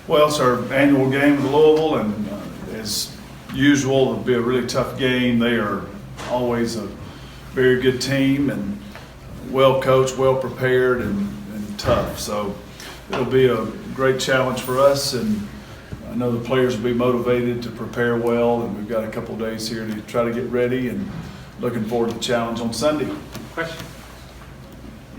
Well, it's our annual game with Louisville, and as usual, it'll be a really tough game. They are always a very good team and well coached, well prepared, and tough. So it'll be a great challenge for us, and I know the players will be motivated to prepare well, and we've got a couple of days here to try to get ready, and looking forward to the challenge on Sunday. Question?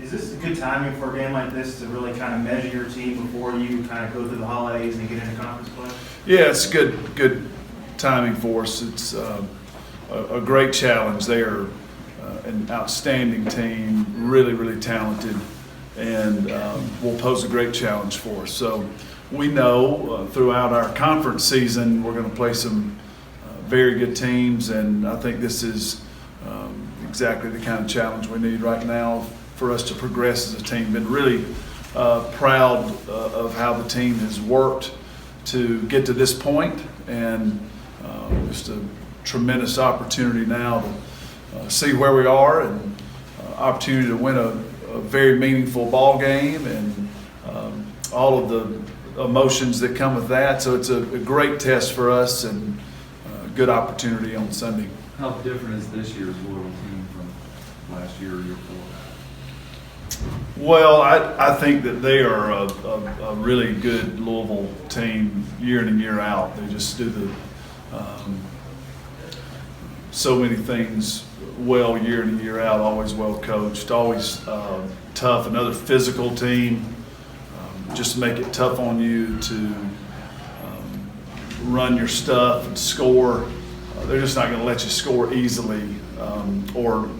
Is this a good timing for a game like this to really kind of measure your team before you kind of go through the holidays and get into conference play? Yeah, it's good timing for us. It's a great challenge. They are an outstanding team, really talented, and will pose a great challenge for us. So we know throughout our conference season we're going to play some very good teams, and I think this is exactly the kind of challenge we need right now for us to progress as a team. Been really proud of how the team has worked to get to this point, and just a tremendous opportunity now to see where we are, and opportunity to win a very meaningful ball game, and all of the emotions that come with that. So it's a great test for us, and a good opportunity on Sunday. How different is this year's Louisville team from last year or year before? Well, I think that they are a really good Louisville team year in and year out. They just do so many things well year in and year out, always well coached, always tough, another physical team. Just make it tough on you to run your stuff and score. They're just not going to let you score easily or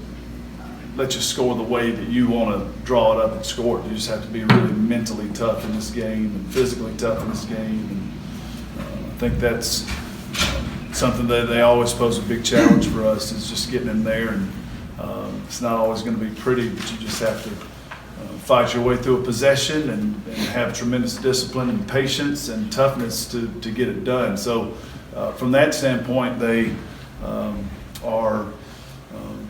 let you score the way that you want to draw it up and score it. You just have to be really mentally tough in this game and physically tough in this game. And I think that's something that they always pose a big challenge for us, is just getting in there. And it's not always going to be pretty, but you just have to fight your way through a possession and have tremendous discipline and patience and toughness to get it done. So from that standpoint, they are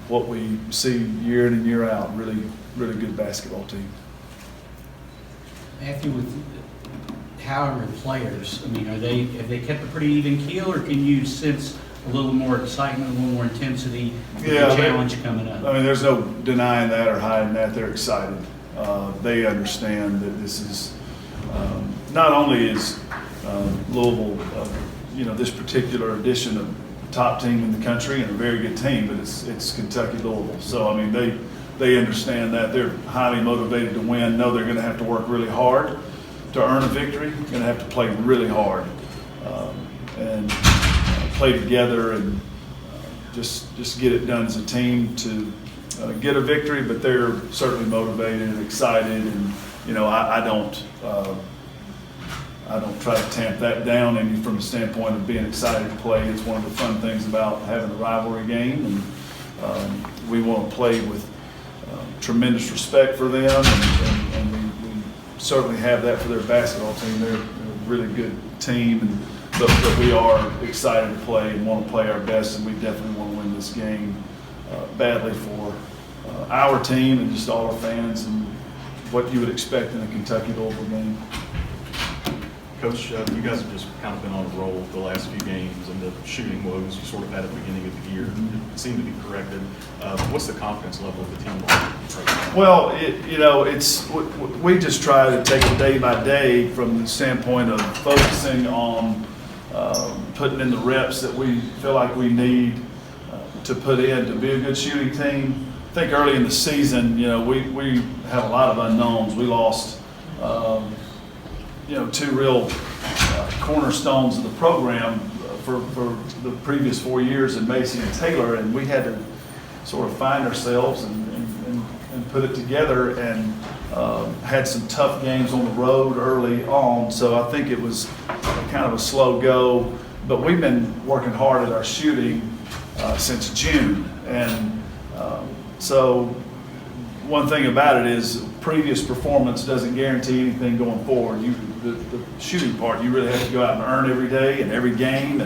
what we see year in and year out, really good basketball team. Matthew, with however players, I mean, have they kept a pretty even keel, or can you sense a little more excitement, a little more intensity with the challenge coming up? I mean, there's no denying that or hiding that. They're excited. They understand that this is not only is Louisville, this particular edition of top team in the country and a very good team, but it's Kentucky Louisville. So I mean, they understand that. They're highly motivated to win. Know they're going to have to work really hard to earn a victory. Going to have to play really hard and play together and just get it done as a team to get a victory. But they're certainly motivated and excited, and I don't try to tamp that down any from the standpoint of being excited to play. It's one of the fun things about having a rivalry game, and we want to play with tremendous respect for them, and we certainly have that for their basketball team. They're a really good team, but we are excited to play and want to play our best, and we definitely want to win this game badly for our team and just all our fans, and what you would expect in a Kentucky Louisville game. Coach, you guys have just kind of been on a roll the last few games, and the shooting woes you sort of had at the beginning of the year seem to be corrected. What's the confidence level of the team right now? Well, we just try to take it day by day from the standpoint of focusing on putting in the reps that we feel like we need to put in to be a good shooting team. I think early in the season, we had a lot of unknowns. We lost two real cornerstones of the program for the previous 4 years in Macy and Taylor, and we had to sort of find ourselves and put it together, and had some tough games on the road early on. So I think it was kind of a slow go, but we've been working hard at our shooting since June, and so one thing about it is previous performance doesn't guarantee anything going forward. The shooting part, you really have to go out and earn every day and every game,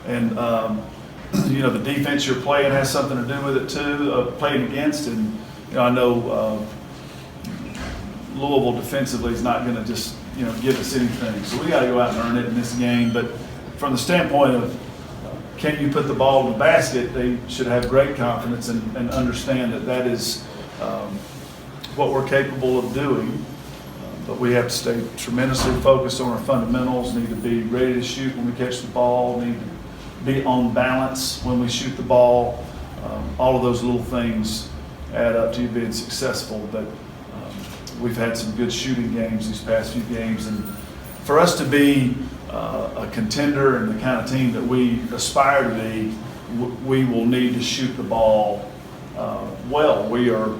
and the defense you're playing has something to do with it too, playing against. And I know Louisville defensively is not going to just give us anything. So we got to go out and earn it in this game. But from the standpoint of can you put the ball in the basket, they should have great confidence and understand that is what we're capable of doing. But we have to stay tremendously focused on our fundamentals, need to be ready to shoot when we catch the ball, need to be on balance when we shoot the ball. All of those little things add up to you being successful. But we've had some good shooting games these past few games. And for us to be a contender and the kind of team that we aspire to be, we will need to shoot the ball well. We are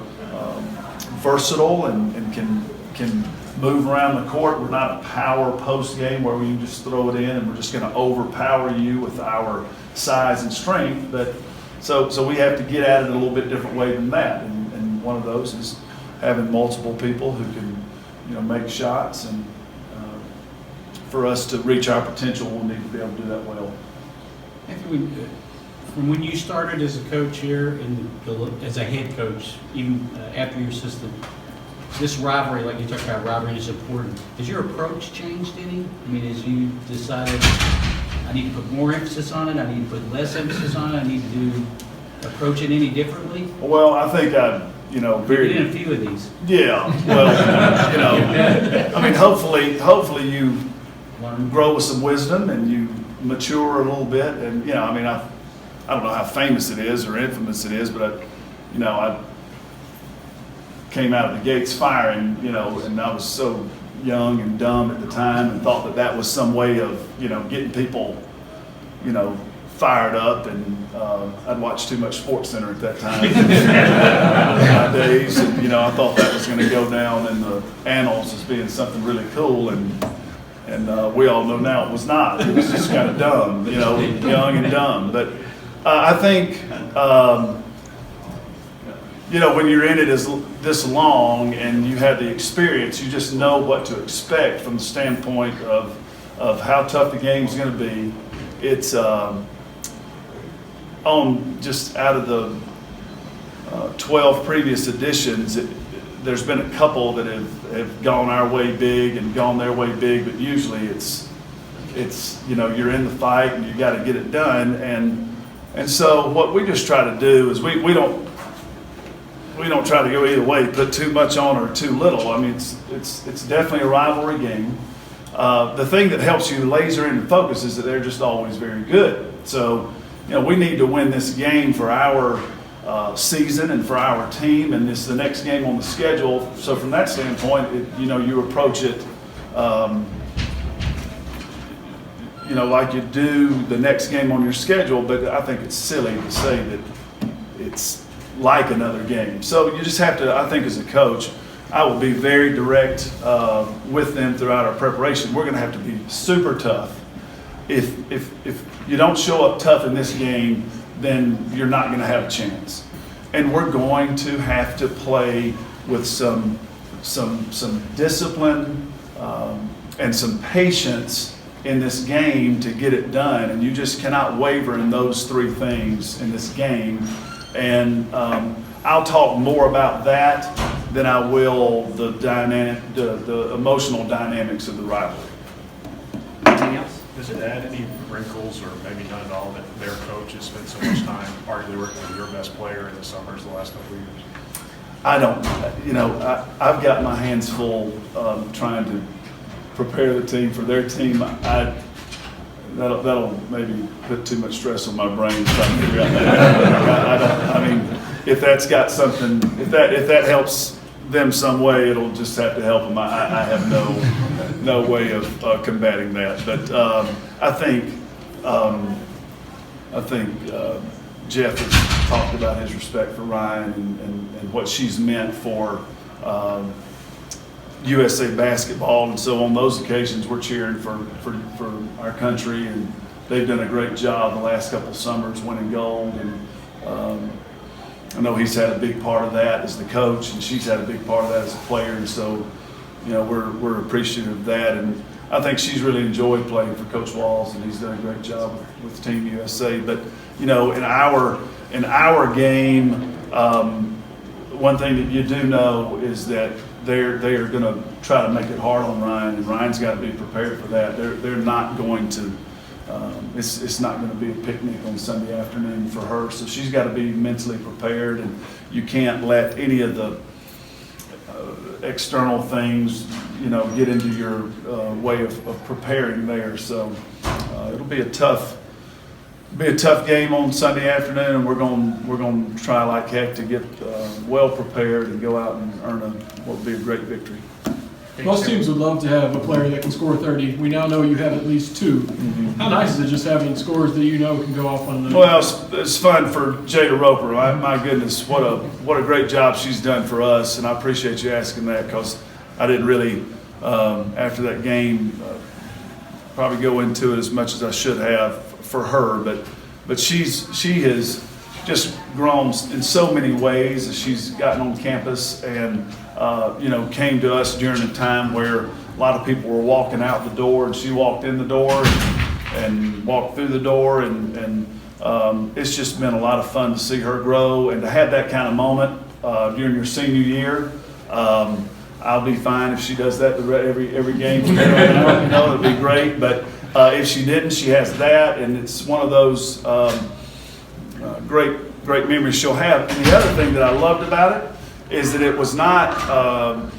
versatile and can move around the court. We're not a power post game where we can just throw it in and we're just going to overpower you with our size and strength. But so we have to get at it a little bit different way than that. And one of those is having multiple people who can make shots. And for us to reach our potential, we'll need to be able to do that well. Anthony, from when you started as a coach here and as a head coach, even after your assistant, this rivalry, like you talked about, rivalry is important. Has your approach changed any? I mean, as you decided, I need to put more emphasis on it, I need to put less emphasis on it, I need to approach it any differently? Well, I think very. You've been in a few of these. Yeah. Well, I mean, hopefully you grow with some wisdom and you mature a little bit. And I don't know how famous it is or infamous it is, but I came out of the gates firing, and I was so young and dumb at the time and thought that was some way of, getting people, fired up. And I'd watched too much SportsCenter at that time in my days. And, I thought that was going to go down in the annals as being something really cool. And we all know now it was not. It was just kind of dumb, young and dumb. But I think, when you're in it this long and you have the experience, you just know what to expect from the standpoint of how tough the game's going to be. It's just out of the 12 previous editions, there's been a couple that have gone our way big and gone their way big, but usually it's you're in the fight and you got to get it done. And so what we just try to do is we don't try to go either way, put too much on or too little. I mean, it's definitely a rivalry game. The thing that helps you laser in and focus is that they're just always very good. So, we need to win this game for our season and for our team, and this is the next game on the schedule. So from that standpoint, you approach it, like you do the next game on your schedule. But I think it's silly to say that it's like another game. So you just have to, I think as a coach, I will be very direct with them throughout our preparation. We're going to have to be super tough. If you don't show up tough in this game, then you're not going to have a chance. And we're going to have to play with some discipline and some patience in this game to get it done. And you just cannot waver in those three things in this game. And I'll talk more about that than I will the emotional dynamics of the rivalry. Anything else? Does it add any wrinkles, or maybe not at all, that their coach has spent so much time arguably working with your best player in the summers the last couple of years? I don't, I've got my hands full trying to prepare the team for their team. That'll maybe put too much stress on my brain trying to figure out that. If that's got something, if that helps them some way, it'll just have to help them. I have no way of combating that. But I think Jeff has talked about his respect for Ryan and what she's meant for USA basketball, and so on those occasions we're cheering for our country, and they've done a great job the last couple of summers winning gold. And I know he's had a big part of that as the coach, and she's had a big part of that as a player, and so we're appreciative of that. And I think she's really enjoyed playing for Coach Walls, and he's done a great job with Team USA. But in our game, one thing that you do know is that they are going to try to make it hard on Ryan, and Ryan's got to be prepared for that. They're not going to. It's not going to be a picnic on Sunday afternoon for her, so she's got to be mentally prepared, and you can't let any of the external things, get into your way of preparing there. So it'll be a tough game on Sunday afternoon, and we're going to try like heck to get well prepared and go out and earn what will be a great victory. Most teams would love to have a player that can score 30. We now know you have at least 2. How nice is it just having scores that can go off on the... Well, it's fun for Jada Roper. My goodness, what a great job she's done for us, and I appreciate you asking that, because I didn't really, after that game, probably go into it as much as I should have for her, but she has just grown in so many ways as she's gotten on campus, and came to us during a time where a lot of people were walking out the door, and she walked in the door and walked through the door, and it's just been a lot of fun to see her grow and to have that kind of moment during your senior year. I'll be fine if she does that every game from there on out. It'd be great. But if she didn't, she has that, and it's one of those great memories she'll have. And the other thing that I loved about it is that it was not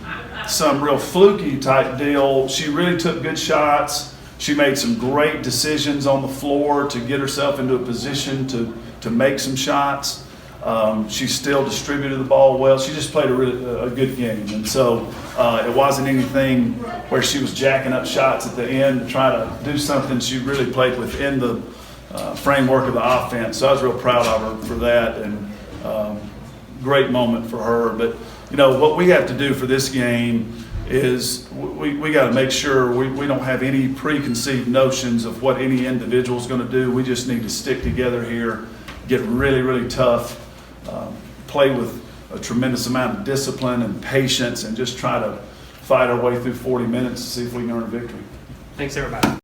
some real fluky type deal. She really took good shots. She made some great decisions on the floor to get herself into a position to make some shots. She still distributed the ball well. She just played a good game. And so it wasn't anything where she was jacking up shots at the end to try to do something. She really played within the framework of the offense. So I was real proud of her for that, and great moment for her. But what we have to do for this game is we got to make sure we don't have any preconceived notions of what any individual is going to do. We just need to stick together here, get really, really tough, play with a tremendous amount of discipline and patience, and just try to fight our way through 40 minutes to see if we can earn a victory. Thanks, everybody.